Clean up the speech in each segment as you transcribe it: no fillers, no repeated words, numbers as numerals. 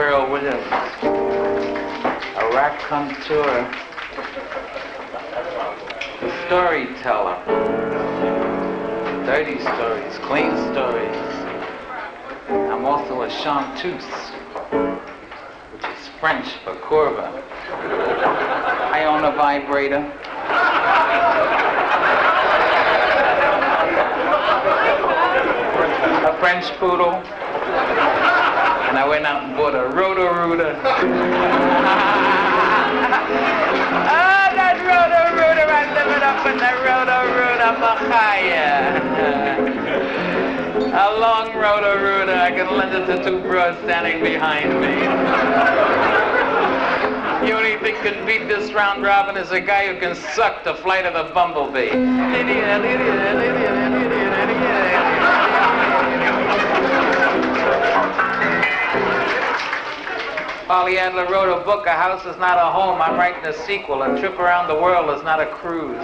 Pearl Williams, a raconteur, a storyteller, dirty stories, clean stories. I'm also a chanteuse, which is French for courba. I own a vibrator. A French poodle. And I went out and bought a Roto-Rooter. Oh, that Roto-Rooter, I live it up in the Roto-Rooter, Machaya. A long Roto-Rooter, I can lend it to two bros standing behind me. The only thing can beat this round robin is a guy who can suck the flight of a bumblebee. Polly Adler wrote a book, A House Is Not a Home. I'm writing a sequel, A Trip Around the World Is Not a Cruise.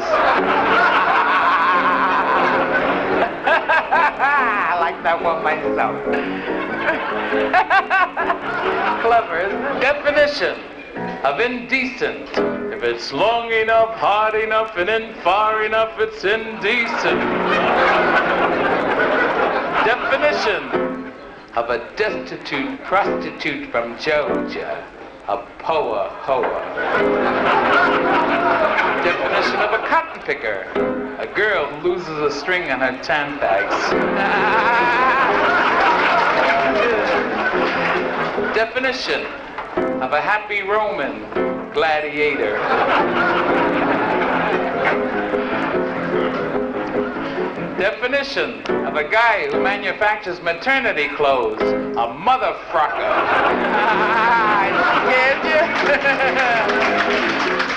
I like that one myself. Clever, isn't it? Definition of indecent. If it's long enough, hard enough, and then far enough, it's indecent. Definition of a destitute prostitute from Georgia, a poa-hoa. Definition of a cotton picker, a girl who loses a string on her Tampax. Definition of a happy Roman gladiator. Definition of a guy who manufactures maternity clothes, a motherfrocker. I scared you.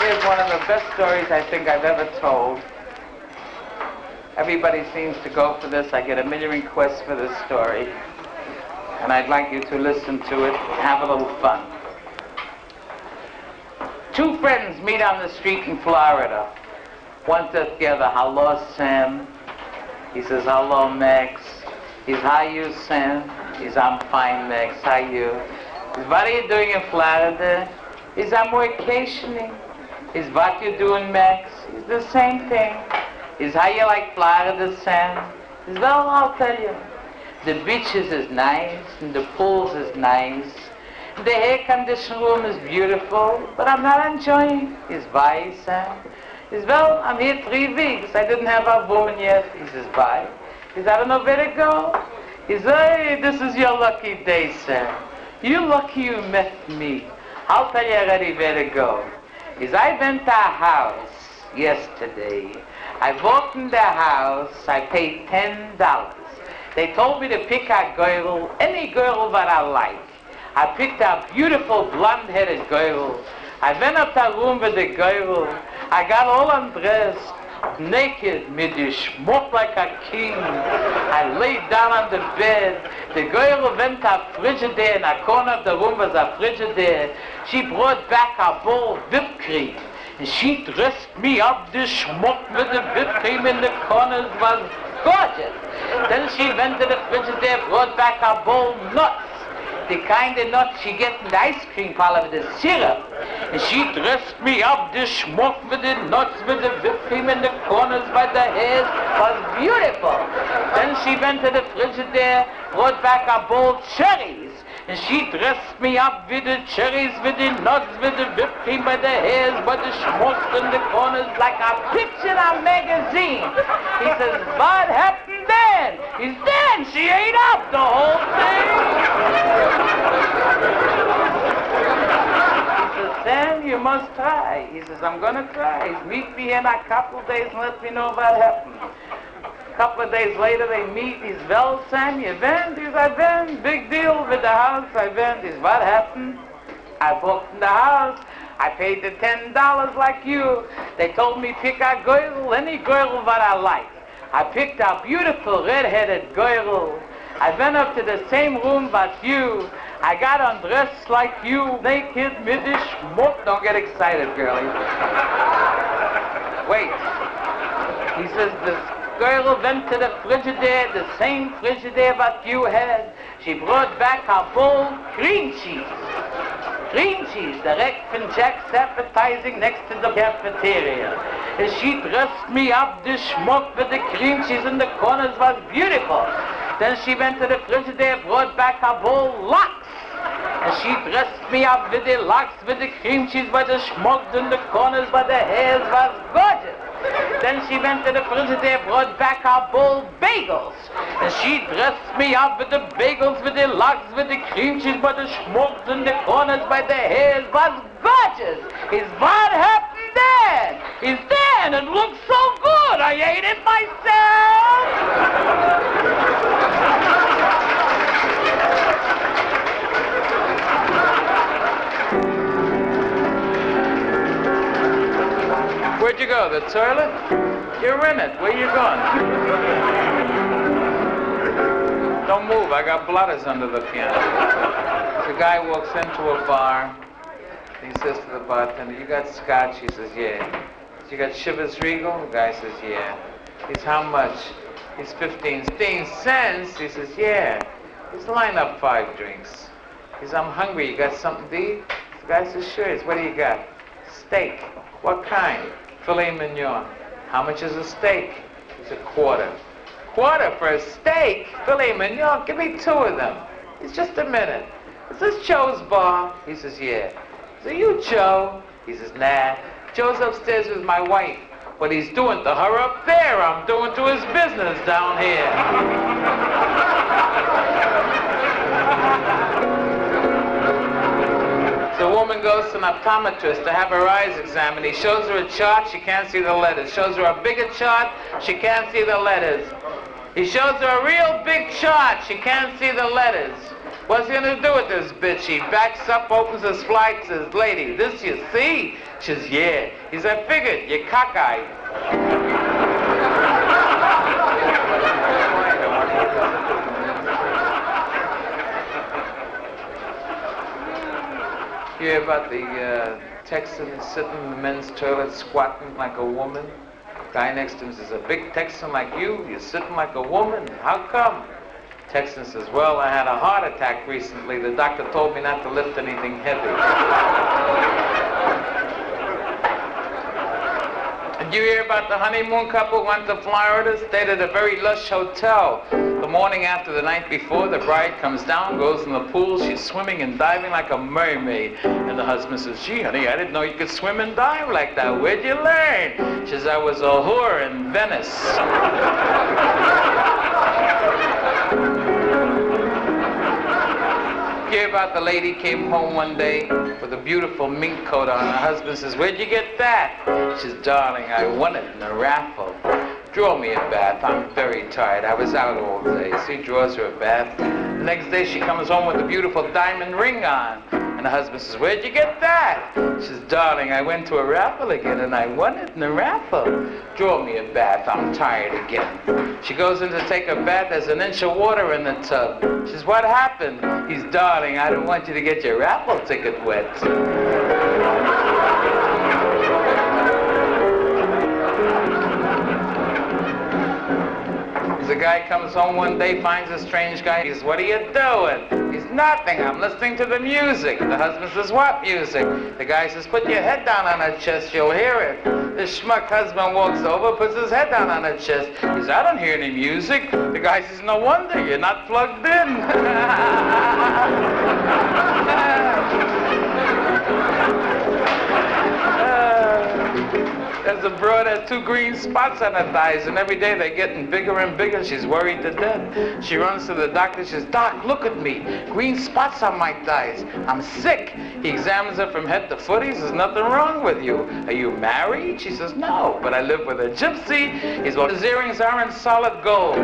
Here's one of the best stories I think I've ever told. Everybody seems to go for this. I get a million requests for this story. And I'd like you to listen to it, have a little fun. Two friends meet on the street in Florida. One says together, hello, Sam. He says, hello, Max. He's, how you, Sam? He's, I'm fine, Max. How you? He's, what are you doing in Florida? He's, I'm vacationing. He's, what you doing, Max? He's, the same thing. He's, how you like Florida, Sam? He's, well, I'll tell you. The beaches is nice, and the pools is nice. The air conditioning room is beautiful, but I'm not enjoying. He's, why, Sam? He says, well, I'm here 3 weeks. I didn't have a woman yet. He says, bye. He says, I don't know where to go. He says, hey, this is your lucky day, sir. You're lucky you met me. I'll tell you already where to go. He says, I went to a house yesterday. I walked in the house. I paid $10. They told me to pick a girl, any girl that I like. I picked a beautiful blonde-headed girl. I went up to the room with the girl. I got all undressed, naked, mit the schmuck like a king. I laid down on the bed. The girl went to a frigidaire. In a corner of the room was a frigidaire. She brought back a bowl of whipped cream. And she dressed me up, the schmuck with the whipped cream in the corners was gorgeous. Then she went to the frigidaire, brought back a bowl of nuts. The kind of nuts she gets in the ice cream parlor with the syrup. And she dressed me up, the schmuck with the nuts, with the whipped cream in the corners by the hairs, was beautiful. Then she went to the frigidaire, brought back a bowl of cherries. And she dressed me up with the cherries, with the nuts, with the whipped cream by the hairs, by the schmuck in the corners, like a picture in a magazine. He says, what happened then? He's then she ate up the whole thing. He says, Sam, you must try. He says, I'm going to try. He says, meet me in a couple of days and let me know what happened. A couple of days later, they meet. He's, well, Sam, you went? He says, I went. Big deal with the house. I went. He says, what happened? I booked in the house. I paid the $10 like you. They told me pick a girl, any girl that I like. I picked a beautiful red-headed girl. I went up to the same room but you. I got undressed like you, naked, middish, schmuck. Don't get excited, girlie. Wait. He says, this girl went to the frigidaire, the same frigidaire that you had. She brought back a bowl of cream cheese. cream cheese direct from Jack's Appetizing next to the cafeteria. And she dressed me up the schmuck with the cream cheese in the corners was beautiful. Then she went to the Frigidaire, brought back a bowl lox. And she dressed me up with the lox with the cream cheese by the schmuck in the corners, but the hairs was gorgeous. Then she went to the Frigidaire, brought back our bowl bagels. And she dressed me up with the bagels, with the lox, with the cream cheese, but the smokes in the corners by the hairs was gorgeous. Is what happened then? Is then it looks so good. I ate it myself. Where'd you go? The toilet? You're in it. Where you going? Don't move. I got blotters under the piano. The guy walks into a bar. He says to the bartender, you got scotch? He says, yeah. You got Chivas Regal? The guy says, yeah. He says, how much? He's 15 cents. He says, yeah. He says, line up 5 drinks. He says, I'm hungry. You got something to eat? The guy says, sure. He says, what do you got? Steak. What kind? Filet mignon. How much is a steak? It's a quarter. Quarter for a steak? Filet mignon? Give me 2 of them. It's just a minute. Is this Joe's bar? He says, yeah. Is it you, Joe? He says, nah. Joe's upstairs with my wife. What he's doing to her up there, I'm doing to his business down here. The woman goes to an optometrist to have her eyes examined. He shows her a chart, she can't see the letters. Shows her a bigger chart, she can't see the letters. He shows her a real big chart, she can't see the letters. What's he gonna do with this bitch? He backs up, opens his flight, says, lady, this you see? She says, yeah. He said, I figured, you're cockeyed. You hear about the Texan sitting in the men's toilet squatting like a woman? Guy next to him says, a big Texan like you're sitting like a woman? How come? Texan says, well, I had a heart attack recently. The doctor told me not to lift anything heavy. Did you hear about the honeymoon couple who went to Florida, stayed at a very lush hotel? The morning after the night before, the bride comes down, goes in the pool, she's swimming and diving like a mermaid. And the husband says, gee, honey, I didn't know you could swim and dive like that. Where'd you learn? She says, I was a whore in Venice. Hear about the lady came home one day with a beautiful mink coat on. Her husband says, where'd you get that? She says, darling, I won it in a raffle. Draw me a bath. I'm very tired. I was out all day. So he draws her a bath. The next day she comes home with a beautiful diamond ring on. And the husband says, where'd you get that? She says, darling, I went to a raffle again and I won it in a raffle. Draw me a bath. I'm tired again. She goes in to take a bath. There's an inch of water in the tub. She says, what happened? He's, darling, I don't want you to get your raffle ticket wet. The guy comes home one day, finds a strange guy. He says, what are you doing? He's, nothing. I'm listening to the music. The husband says, what music? The guy says, put your head down on her chest, you'll hear it. The schmuck husband walks over, puts his head down on her chest. He says, I don't hear any music. The guy says, no wonder, you're not plugged in. There's a broad that has 2 green spots on her thighs, and every day they're getting bigger and bigger. She's worried to death. She runs to the doctor. She says, Doc, look at me. Green spots on my thighs. I'm sick. He examines her from head to foot. He says, nothing wrong with you. Are you married? She says, no, but I live with a gypsy. He says, well, his earrings are in solid gold.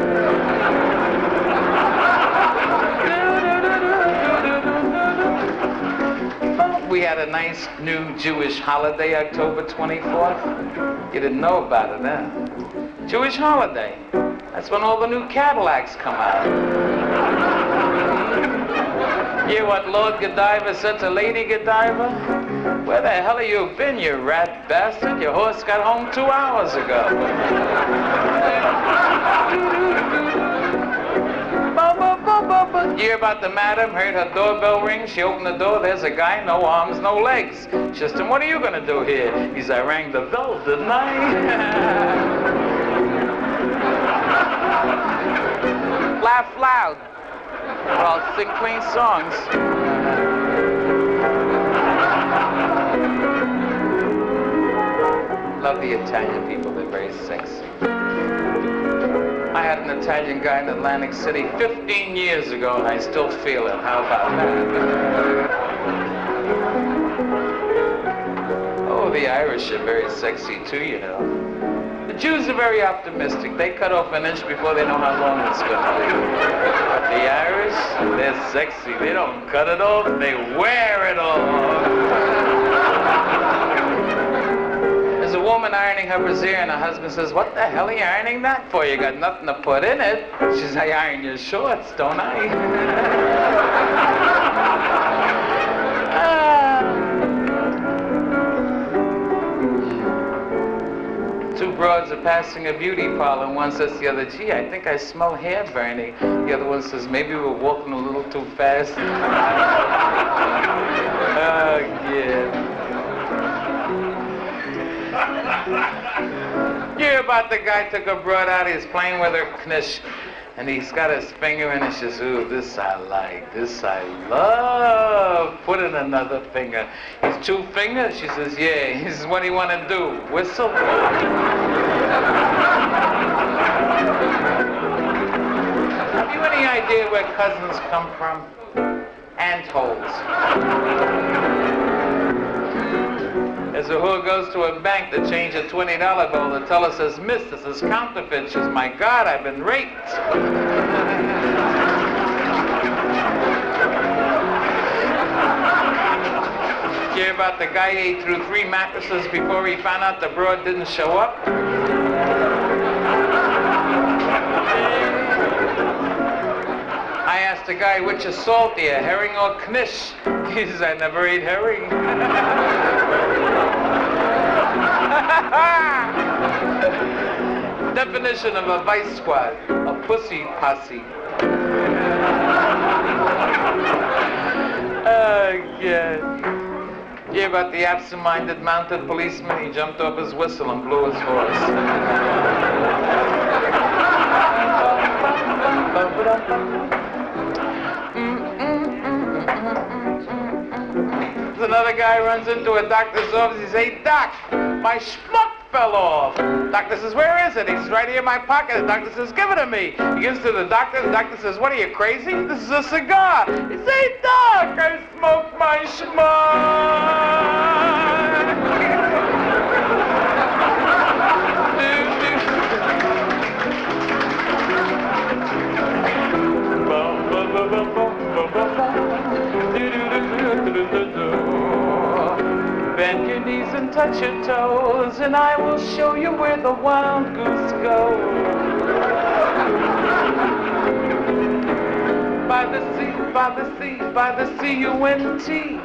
We had a nice new Jewish holiday, October 24th. You didn't know about it, huh? Jewish holiday. That's when all the new Cadillacs come out. You hear what Lord Godiva said to Lady Godiva? Where the hell have you been, you rat bastard? Your horse got home 2 hours ago. Ba, ba, ba, ba, ba. You hear about the madam, heard her doorbell ring, she opened the door, there's a guy, no arms, no legs. She says to him, what are you gonna do here? He says, I rang the bell, didn't I? Laugh loud, or I'll sing clean songs. Love the Italian people, they're very sexy. I had an Italian guy in Atlantic City 15 years ago, and I still feel it. How about that? Oh, the Irish are very sexy too, you know. The Jews are very optimistic. They cut off an inch before they know how long it's going to be. But the Irish, they're sexy. They don't cut it off, they wear it off. There's a woman ironing her brassiere, and her husband says, what the hell are you ironing that for? You got nothing to put in it. She says, I iron your shorts, don't I? Two broads are passing a beauty parlor, and one says to the other, gee, I think I smell hair burning. The other one says, maybe we're walking a little too fast. Oh, yeah. You hear about the guy took a broad out, he's playing with her knish, and he's got his finger in it, she says, ooh, this I like, this I love. Put in another finger. His two fingers? She says, yeah. He says, what do you want to do? Whistle? Have you any idea where cousins come from? Antholes. As a whore goes to a bank to change a $20 bill, the teller says, miss, this is counterfeit. She says, my God, I've been raped. You hear about the guy ate through 3 mattresses before he found out the broad didn't show up? I asked the guy, which is saltier, herring or knish? He says, I never ate herring. Definition of a vice squad, a pussy posse. Oh, yeah. You hear about the absent-minded mounted policeman? He jumped off his whistle and blew his horse. Another guy runs into a doctor's office. He says, hey, doc, my schmuck fell off. Doctor says, where is it? He says, right here in my pocket. The doctor says, give it to me. He gives it to the doctor. The doctor says, what are you, crazy? This is a cigar. He says, hey, doc, I smoked my schmuck. Bend your knees and touch your toes, and I will show you where the wild goose goes. By the sea, by the sea, by the C-U-N-T.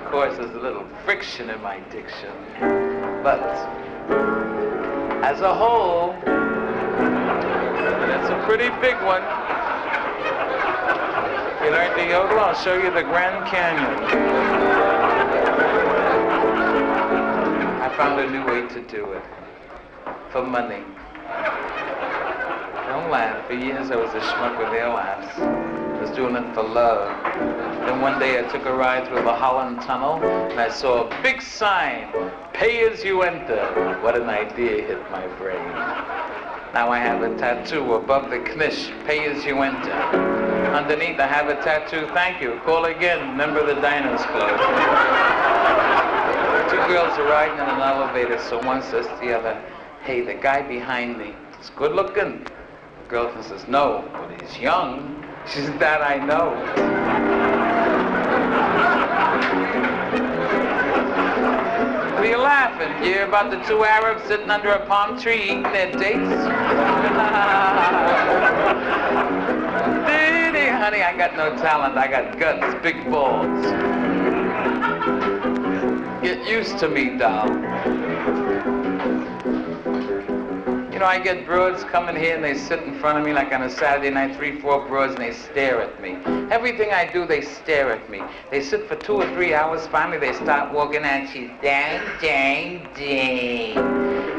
Of course, there's a little friction in my diction, but as a whole, it's a pretty big one. You learned the yodel, I'll show you the Grand Canyon. I found a new way to do it. For money. Don't laugh. For years I was a schmuck with their laughs. I was doing it for love. Then one day I took a ride through the Holland Tunnel and I saw a big sign, pay as you enter. What an idea hit my brain. Now I have a tattoo above the knish, pay as you enter. Underneath I have a tattoo, thank you, call again, remember the diner's closed. 2 girls are riding in an elevator, so one says to the other, hey, the guy behind me is good looking. The girlfriend says, no, but he's young. She says, that I know. What are you laughing? You hear about the 2 Arabs sitting under a palm tree eating their dates? Honey, I got no talent, I got guts, big balls. Get used to me, doll. You know, I get broads coming here and they sit in front of me like on a Saturday night, 3, 4 broads, and they stare at me. Everything I do, they stare at me. They sit for 2 or 3 hours, finally they start walking and she's dang, dang, dang.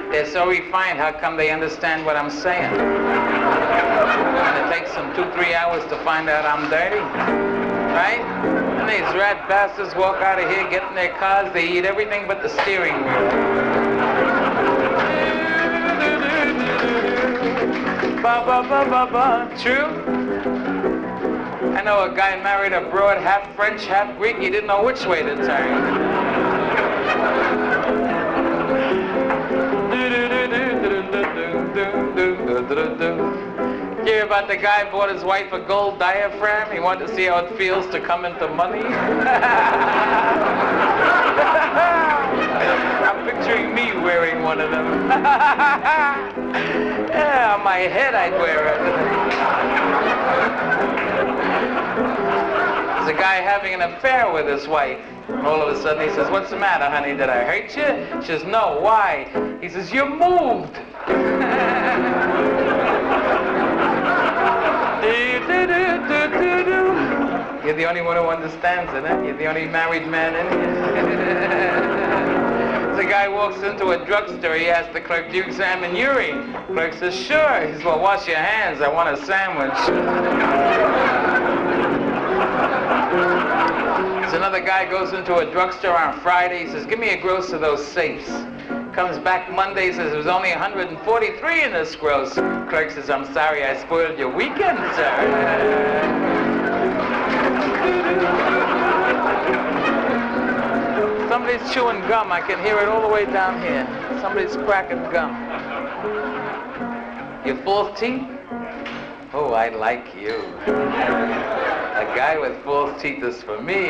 They're so refined, how come they understand what I'm saying? And it takes them 2, 3 hours to find out I'm dirty, right? And these rat bastards walk out of here, get in their cars, they eat everything but the steering wheel. Ba ba ba ba ba. True? I know a guy married a broad, half French, half Greek. He didn't know which way to turn. Hear about the guy bought his wife a gold diaphragm? He wanted to see how it feels to come into money. I'm picturing me wearing one of them. Yeah, on my head I'd wear it. There's a guy having an affair with his wife. And all of a sudden he says, "What's the matter, honey? Did I hurt you?" She says, "No, why?" He says, "You moved." You're the only one who understands it, eh? You're the only married man in here. The guy walks into a drugstore, he asks the clerk, "Do you examine urine?" The clerk says, "Sure." He says, "Well, wash your hands, I want a sandwich." So another guy goes into a drugstore on Friday, he says, "Give me a gross of those safes." Comes back Monday, says, "There was only 143 in this gross." Clerk says, "I'm sorry, I spoiled your weekend, sir." Somebody's chewing gum. I can hear it all the way down here. Somebody's cracking gum. Your false teeth? Oh, I like you. A guy with false teeth is for me.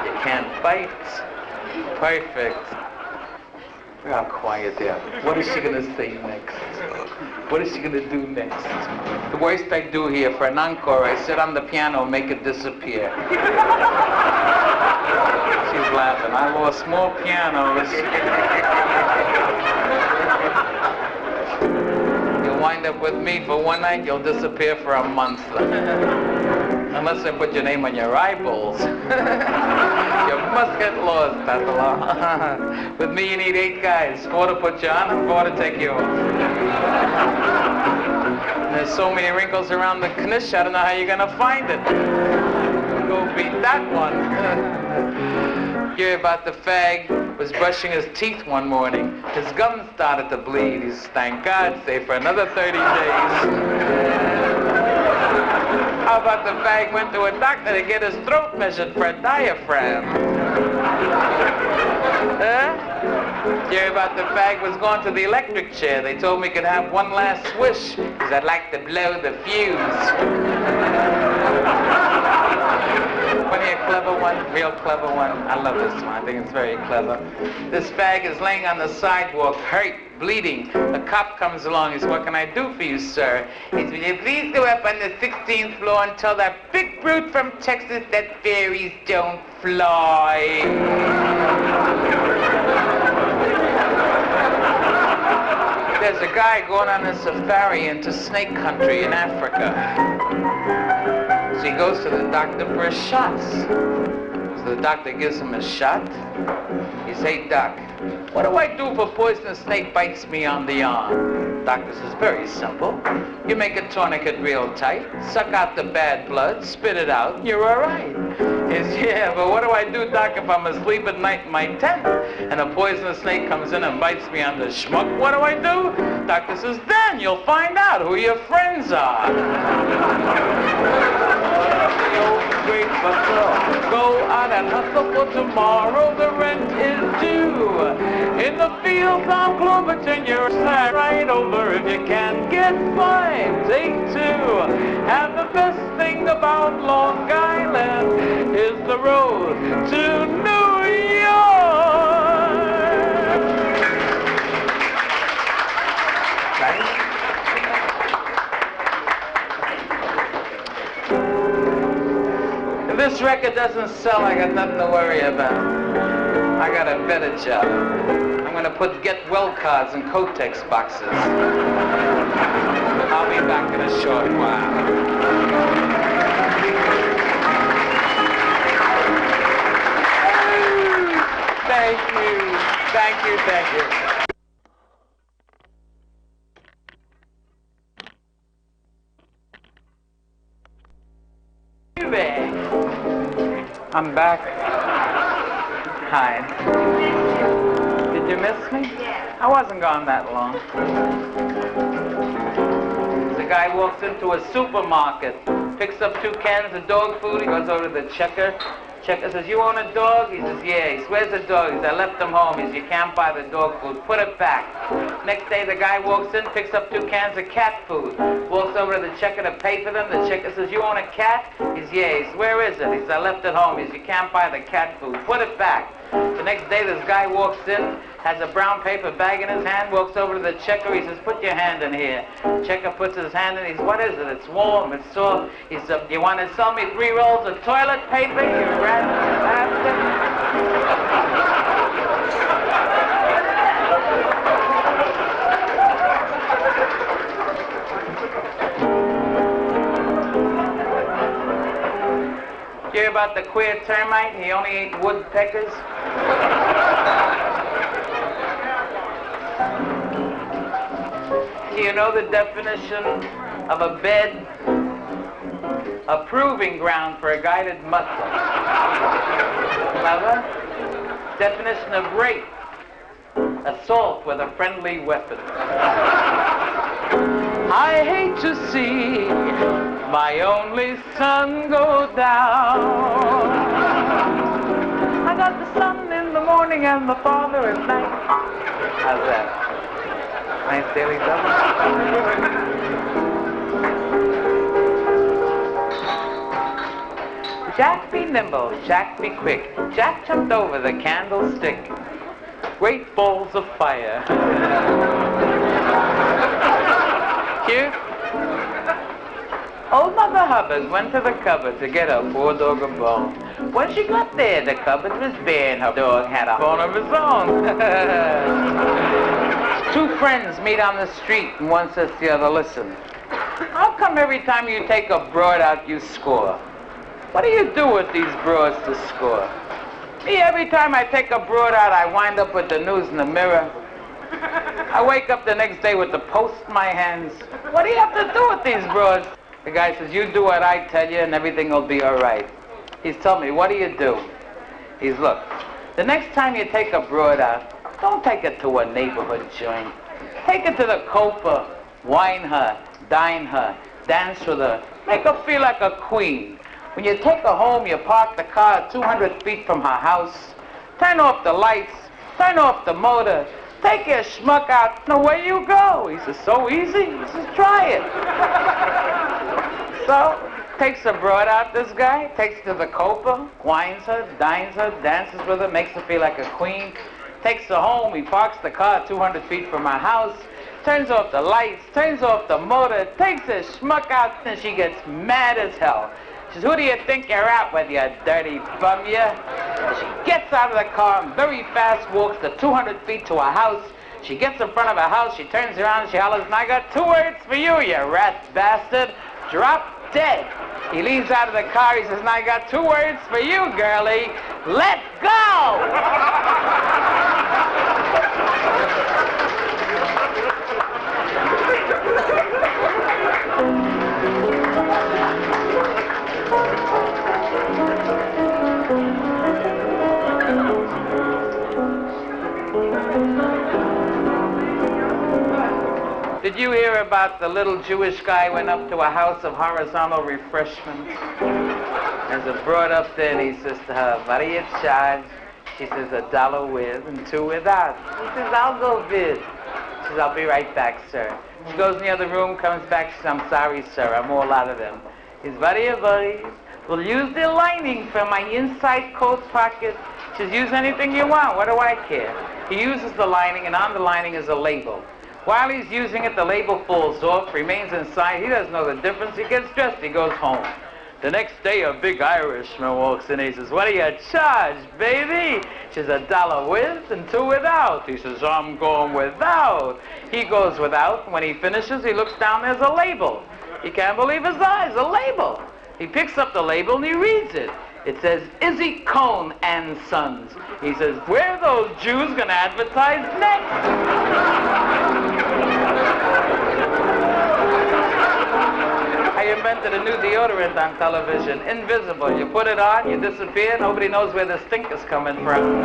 You can't bite. Perfect. Look how quiet they are. What is she going to say next? What is she going to do next? The worst I do here, for an encore, I sit on the piano and make it disappear. She's laughing. I lost small pianos. You'll wind up with me for one night, you'll disappear for a month. Unless I put your name on your eyeballs. You must get lost, that's the law. With me, you need 8 guys. 4 to put you on and 4 to take you off. And there's so many wrinkles around the knish, I don't know how you're gonna find it. Go beat that one. Hear about the fag was brushing his teeth one morning. His gums started to bleed. He says, "Thank God, stay for another 30 days. How about the fag went to a doctor to get his throat measured for a diaphragm? Hear about the fag was going to the electric chair. They told me he could have one last swish, because I'd like to blow the fuse. Funny, a clever one, real clever one. I love this one. I think it's very clever. This fag is laying on the sidewalk, hurt, bleeding. The cop comes along. He says, "What can I do for you, sir?" He says, "Will you please go up on the 16th floor and tell that big brute from Texas that fairies don't fly." There's a guy going on a safari into snake country in Africa. So he goes to the doctor for his shots. So the doctor gives him a shot. He says, "Hey, doc, what do I do if a poisonous snake bites me on the arm?" Doctor says, "Very simple. You make a tourniquet real tight, suck out the bad blood, spit it out, and you're all right." He says, "Yeah, but what do I do, doc, if I'm asleep at night in my tent and a poisonous snake comes in and bites me on the schmuck? What do I do?" Doctor says, "Then you'll find out who your friends are." Great buffalo. Go out and hustle for tomorrow, the rent is due. In the fields on Cloverton, you're right over. If you can't get 5, take 2. And the best thing about Long Island is the road to New York. Right? If this record doesn't sell, I got nothing to worry about. I got a better job. going to put get well cards in Kotex boxes. I'll be back in a short while. Thank you. Thank you, thank you. I'm back. Hi. Did you miss me? Yeah. I wasn't gone that long. The guy walks into a supermarket, picks up 2 cans of dog food, he goes over to the checker. Checker says, you own a dog? He says, yeah. He says, where's the dog? He says, I left him home. He says, you can't buy the dog food. Put it back. Next day, the guy walks in, picks up 2 cans of cat food, walks over to the checker to pay for them. The checker says, you own a cat? He says, yeah. He says, where is it? He says, I left it home. He says, you can't buy the cat food. Put it back. The next day, this guy walks in, has a brown paper bag in his hand, walks over to the checker. He says, put your hand in here. Checker puts his hand in. He says, what is it? It's warm. It's soft. He says, you want to sell me 3 rolls of toilet paper, you rat bastard? You hear about the queer termite? He only ate woodpeckers. Do you know the definition of a bed? A proving ground for a guided muscle. Another definition of rape: assault with a friendly weapon. I hate to see my only son go down. I got the son in the morning and the father at night. How's that? Nice daily double. Jack be nimble, Jack be quick. Jack jumped over the candlestick. Great balls of fire. Cute? Old Mother Hubbard went to the cupboard to get her poor dog a bone. When she got there, the cupboard was bare and her dog had a bone of his own. 2 friends meet on the street and one says to the other, listen, how come every time you take a broad out you score? What do you do with these broads to score? Me, every time I take a broad out, I wind up with the news in the Mirror. I wake up the next day with the Post in my hands. What do you have to do with these broads? The guy says, you do what I tell you and everything will be all right. He's telling me, what do you do? He's, look, the next time you take a broad out, don't take it to a neighborhood joint. Take it to the Copa, wine her, dine her, dance with her, make her feel like a queen. When you take her home, you park the car 200 feet from her house, turn off the lights, turn off the motor, take your schmuck out, and away you go. He says, so easy? He says, try it. So, takes the broad out, this guy, takes her to the Copa, wines her, dines her, dances with her, makes her feel like a queen, takes her home, he parks the car 200 feet from her house, turns off the lights, turns off the motor, takes his schmuck out, and she gets mad as hell. She says, who do you think you're out with, you dirty bum, you? She gets out of the car and very fast walks the 200 feet to her house. She gets in front of her house, she turns around and she hollers, and I got 2 words for you, you rat bastard. Drop dead. He leans out of the car, he says, and I got 2 words for you, girlie. Let go! Did you hear about the little Jewish guy went up to a house of horizontal refreshment? There's a broad up there, and he says to her, what do you charge? She says, $1 with and 2 without. He says, I'll go with. She says, I'll be right back, sir. She goes in the other room, comes back, she says, I'm sorry, sir, I'm all out of them. He says, what do you worry? We'll use the lining from my inside coat pocket. She says, use anything you want, what do I care? He uses the lining, and on the lining is a label. While he's using it, the label falls off, remains inside. He doesn't know the difference. He gets dressed. He goes home. The next day, a big Irishman walks in. He says, what do you charge, baby? She says, $1 with and 2 without. He says, I'm going without. He goes without. When he finishes, he looks down, there's a label. He can't believe his eyes, a label. He picks up the label and he reads it. It says, Izzy Cohn and Sons. He says, where are those Jews going to advertise next? I invented a new deodorant on television, invisible. You put it on, you disappear, nobody knows where the stink is coming from.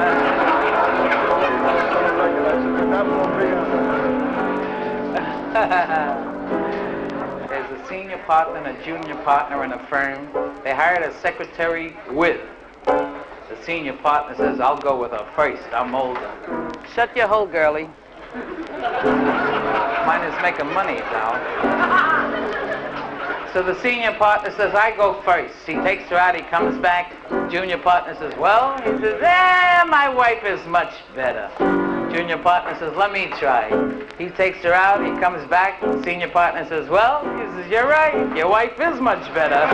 There's a senior partner and a junior partner in a firm. They hired a secretary with. The senior partner says, I'll go with her first, I'm older. Shut your hole, girlie. Mine is making money now. So the senior partner says, I go first. He takes her out, he comes back. Junior partner says, well? He says, my wife is much better. Junior partner says, let me try. He takes her out, he comes back. Senior partner says, well? He says, you're right, your wife is much better.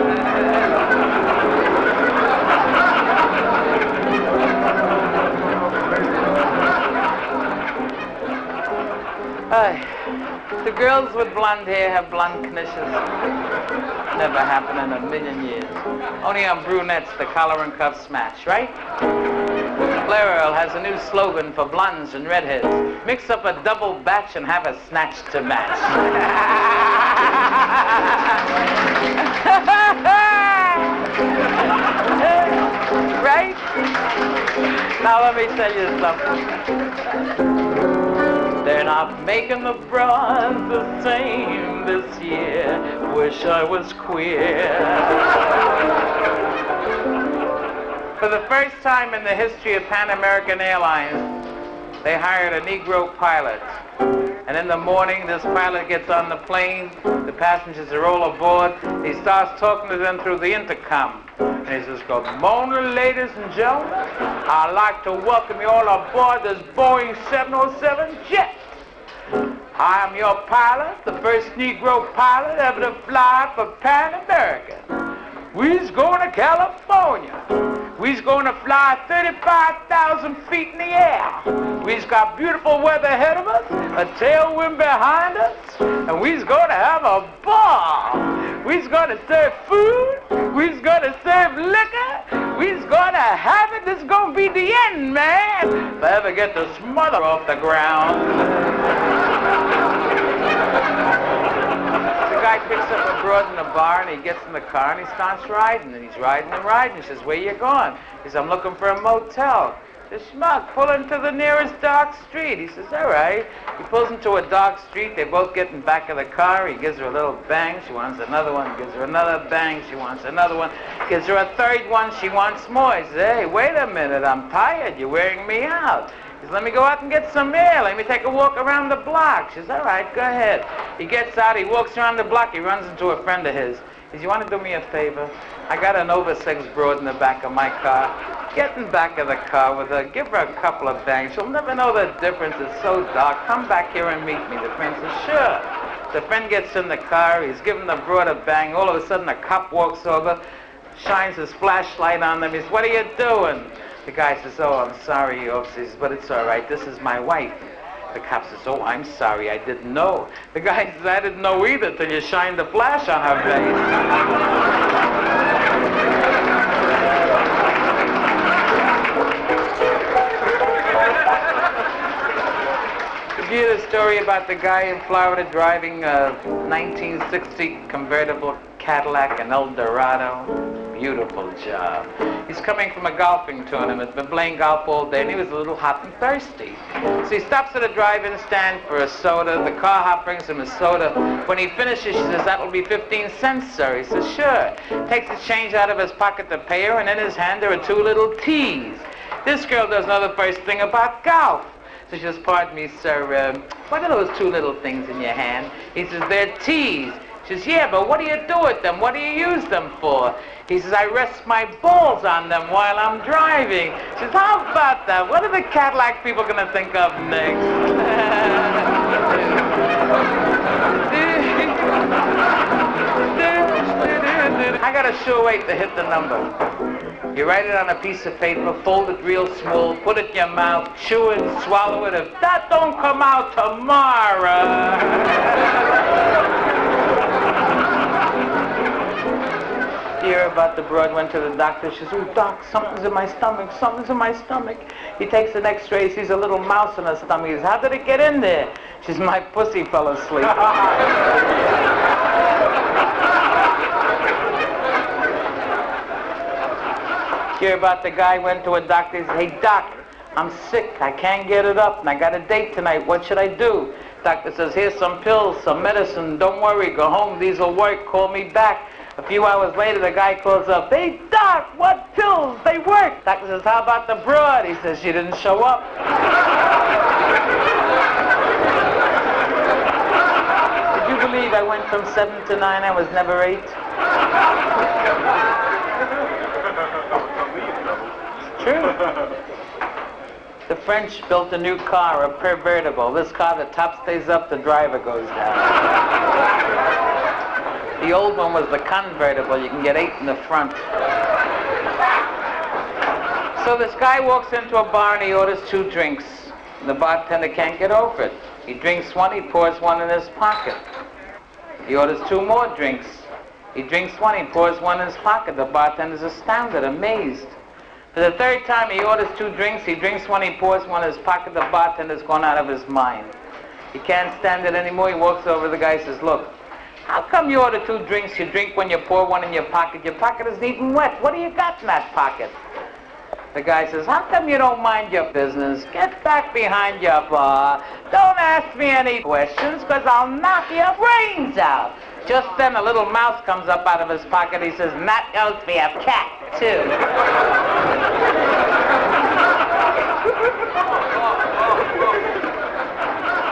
The girls with blonde hair have blonde knishes. Never happened in a million years. Only on brunettes the collar and cuffs match, right? Blair Earl has a new slogan for blondes and redheads. Mix up a double batch and have a snatch to match. Right? Now let me tell you something. They're not making the bras the same this year. Wish I was queer. For the first time in the history of Pan American Airlines, they hired a Negro pilot. And in the morning, this pilot gets on the plane. The passengers are all aboard. He starts talking to them through the intercom. And he says, good morning, ladies and gentlemen. I'd like to welcome you all aboard this Boeing 707 jet. I'm your pilot, the first Negro pilot ever to fly for Pan American. We's going to California. We's going to fly 35,000 feet in the air. We's got beautiful weather ahead of us, a tailwind behind us, and we's going to have a ball. We's going to serve food. We's going to serve liquor. We's going to have it. This is going to be the end, man. If I ever get the smother off the ground. The guy picks up a broad in the bar and he gets in the car and he starts riding. And he's riding and riding. He says, where you going? He says, I'm looking for a motel. The schmuck, pull into the nearest dark street. He says, all right. He pulls into a dark street. They both get in the back of the car. He gives her a little bang. She wants another one. Gives her another bang. She wants another one. Gives her a third one. She wants more. He says, hey, wait a minute. I'm tired. You're wearing me out. He says, let me go out and get some air. Let me take a walk around the block. She says, all right, go ahead. He gets out. He walks around the block. He runs into a friend of his. He says, you want to do me a favor? I got an oversexed broad in the back of my car. Get in the back of the car with her. Give her a couple of bangs. She'll never know the difference. It's so dark. Come back here and meet me. The friend says, sure. The friend gets in the car. He's giving the broad a bang. All of a sudden, a cop walks over, shines his flashlight on them. He says, what are you doing? The guy says, oh, I'm sorry, he says, but it's all right. This is my wife. The cop says, oh, I'm sorry. I didn't know. The guy says, I didn't know either till you shined the flash on her face. Did you hear the story about the guy in Florida driving a 1960 convertible Cadillac, an Eldorado? Beautiful job. He's coming from a golfing tournament, been playing golf all day, and he was a little hot and thirsty. So he stops at a drive-in stand for a soda. The car hop brings him a soda. When he finishes, she says, that will be 15 cents, sir. He says, sure. Takes the change out of his pocket to pay her, and in his hand there are two little T's. This girl doesn't know the first thing about golf. So she says, pardon me, sir, what are those two little things in your hand? He says, they're T's. She says, yeah, but what do you do with them? What do you use them for? He says, I rest my balls on them while I'm driving. She says, how about that? What are the Cadillac people going to think of next? I got a sure way to hit the number. You write it on a piece of paper, fold it real small, put it in your mouth, chew it, swallow it. If that don't come out tomorrow. You hear about the broad went to the doctor. She says, "Oh, doc, something's in my stomach, something's in my stomach." He takes an x-ray, sees a little mouse in her stomach. He says, "How did it get in there?" She says, "My pussy fell asleep." Hear about the guy went to a doctor. He said, "Hey, doc, I'm sick. I can't get it up, and I got a date tonight. What should I do?" Doctor says, "Here's some pills, some medicine. Don't worry. Go home. These will work. Call me back." A few hours later, the guy calls up. "Hey, doc, what pills? They work." Doctor says, "How about the broad?" He says, "She didn't show up." Did you believe I went from 7 to 9? I was never 8. True. The French built a new car, a pervertible. This car, the top stays up, the driver goes down. The old one was the convertible. You can get 8 in the front. So this guy walks into a bar and he orders 2 drinks. The bartender can't get over it. He drinks one, he pours one in his pocket. He orders 2 more drinks. He drinks one, he pours one in his pocket. The bartender's astounded, amazed. For the 3rd time, he orders 2 drinks. He drinks one, he pours one in his pocket. The bartender's gone out of his mind. He can't stand it anymore. He walks over to the guy and says, "Look, how come you order 2 drinks? You drink one, you pour one in your pocket. Your pocket isn't even wet. What do you got in that pocket?" The guy says, "How come you don't mind your business? Get back behind your bar. Don't ask me any questions, because I'll knock your brains out." Just then a little mouse comes up out of his pocket. He says, "Not else we have cat, too."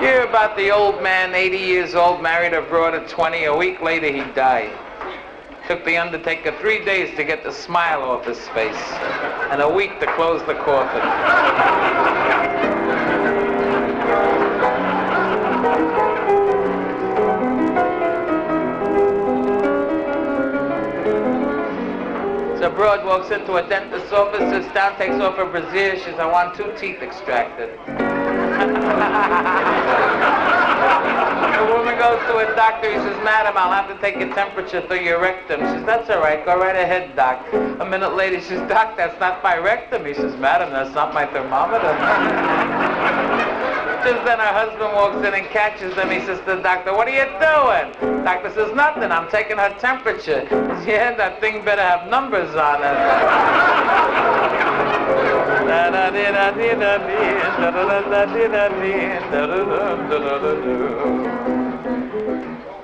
You hear about the old man, 80 years old, married a broad at 20. A week later, he died. Took the undertaker 3 days to get the smile off his face, and a week to close the coffin. The broad walks into a dentist's office, sits down, takes off her brassiere. She says, "I want 2 teeth extracted." The woman goes to a doctor. He says, "Madam, I'll have to take your temperature through your rectum." She says, "That's all right. Go right ahead, doc." A minute later, she says, "Doc, that's not my rectum." He says, "Madam, that's not my thermometer." Just then her husband walks in and catches them. He says to the doctor, "What are you doing?" Doctor says, "Nothing. I'm taking her temperature." He says, "Yeah, that thing better have numbers on it."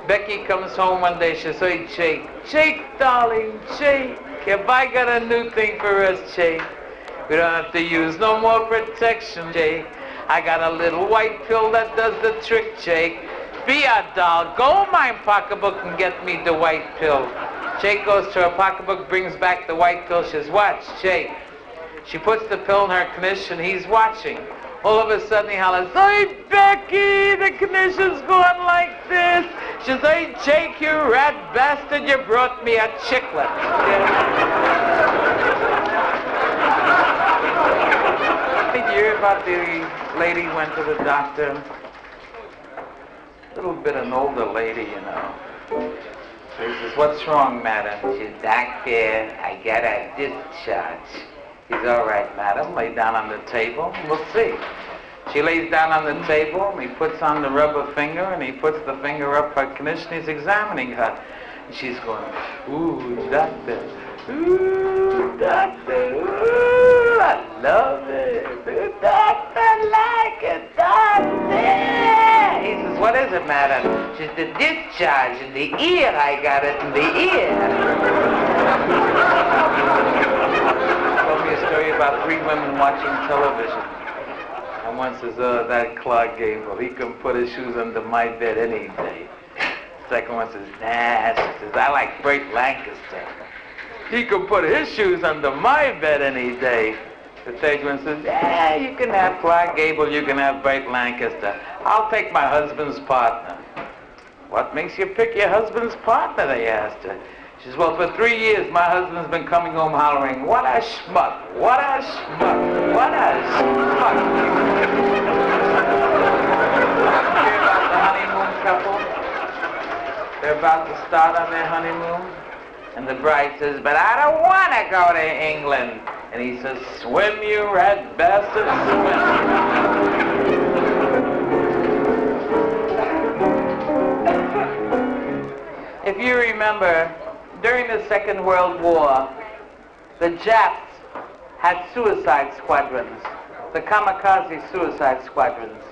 Becky comes home one day. She says, "Hey, Jake, Jake, darling, Jake, have I got a new thing for us, Jake? We don't have to use no more protection, Jake. I got a little white pill that does the trick, Jake. Be a doll, go in my pocketbook and get me the white pill." Jake goes to her pocketbook, brings back the white pill. She says, "Watch, Jake." She puts the pill in her knish and he's watching. All of a sudden he hollers, "Hey, Becky, the knish is going like this." She says, "Hey, Jake, you rat bastard, you brought me a chicklet." Did you hear about the lady who went to the doctor? A little bit an older lady, you know. So he says, "What's wrong, madam?" She says, "Doctor, I got a discharge." He's, "All right, madam, lay down on the table, and we'll see." She lays down on the table, and he puts on the rubber finger, and he puts the finger up her knish, and he's examining her. And she's going, "Ooh, doctor, ooh, doctor, ooh, I love it. Ooh, doctor, I like it, doctor." He says, "What is it, madam?" She says, "The discharge in the ear, I got it in the ear." Told me a story about 3 women watching television. And one says, "Oh, that Clark Gable, he can put his shoes under my bed any day." Second one says, "Nah," she says, "I like Burt Lancaster. He can put his shoes under my bed any day." The third one says, "Yeah, you can have Clark Gable, you can have Burt Lancaster. I'll take my husband's partner." "What makes you pick your husband's partner?" they asked her. She says, well, for 3 years, my husband's been coming home hollering, what a schmuck, what a schmuck, what a schmuck. Hear about the honeymoon couple? They're about to start on their honeymoon. And the bride says, but I don't want to go to England. And he says, swim, you red bastard, swim. If you remember, during the Second World War, the Japs had suicide squadrons, the kamikaze suicide squadrons.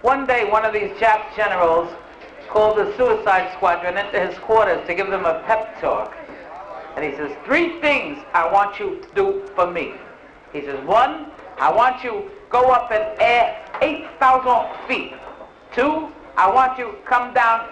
One day, one of these Jap generals called the suicide squadron into his quarters to give them a pep talk. And he says, 3 things I want you to do for me. He says, 1, I want you go up in air 8,000 feet. 2, I want you come down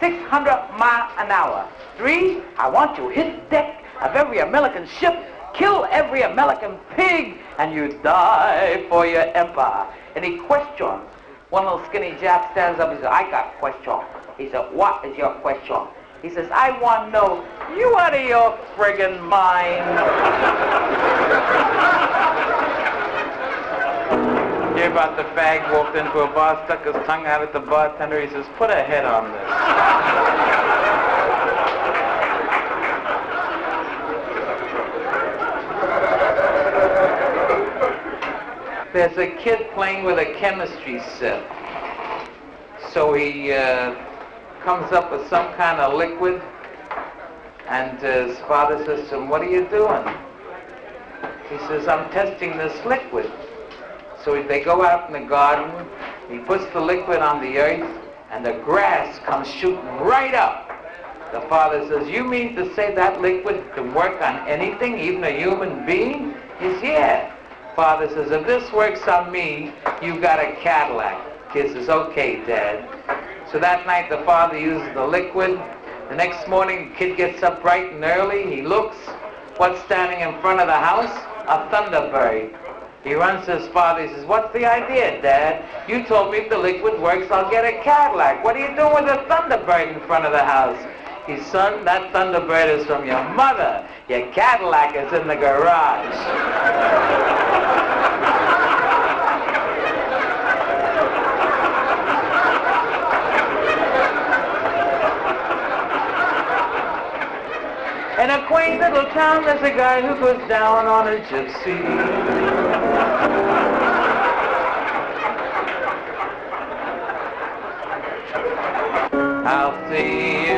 600 miles an hour. 3, I want you hit deck of every American ship, kill every American pig, and you die for your empire. And he questions. One little skinny Jap stands up and says, I got a question. He said, what is your question? He says, I want to know, you out of your friggin' mind? Hear about the fag walked into a bar, stuck his tongue out at the bartender. He says, put a head on this. There's a kid playing with a chemistry set. So he comes up with some kind of liquid, and his father says to him, what are you doing? He says, I'm testing this liquid. So they go out in the garden, he puts the liquid on the earth, and the grass comes shooting right up. The father says, you mean to say that liquid can work on anything, even a human being? He says, yeah. Father says, if this works on me, you got a Cadillac. Kid says, okay, Dad. So that night the father uses the liquid. The next morning the kid gets up bright and early. He looks. What's standing in front of the house? A Thunderbird. He runs to his father. He says, what's the idea, Dad? You told me if the liquid works, I'll get a Cadillac. What are you doing with a Thunderbird in front of the house? He says, son, that Thunderbird is from your mother. Your Cadillac is in the garage. In a quaint little town, there's a guy who goes down on a gypsy. I'll see you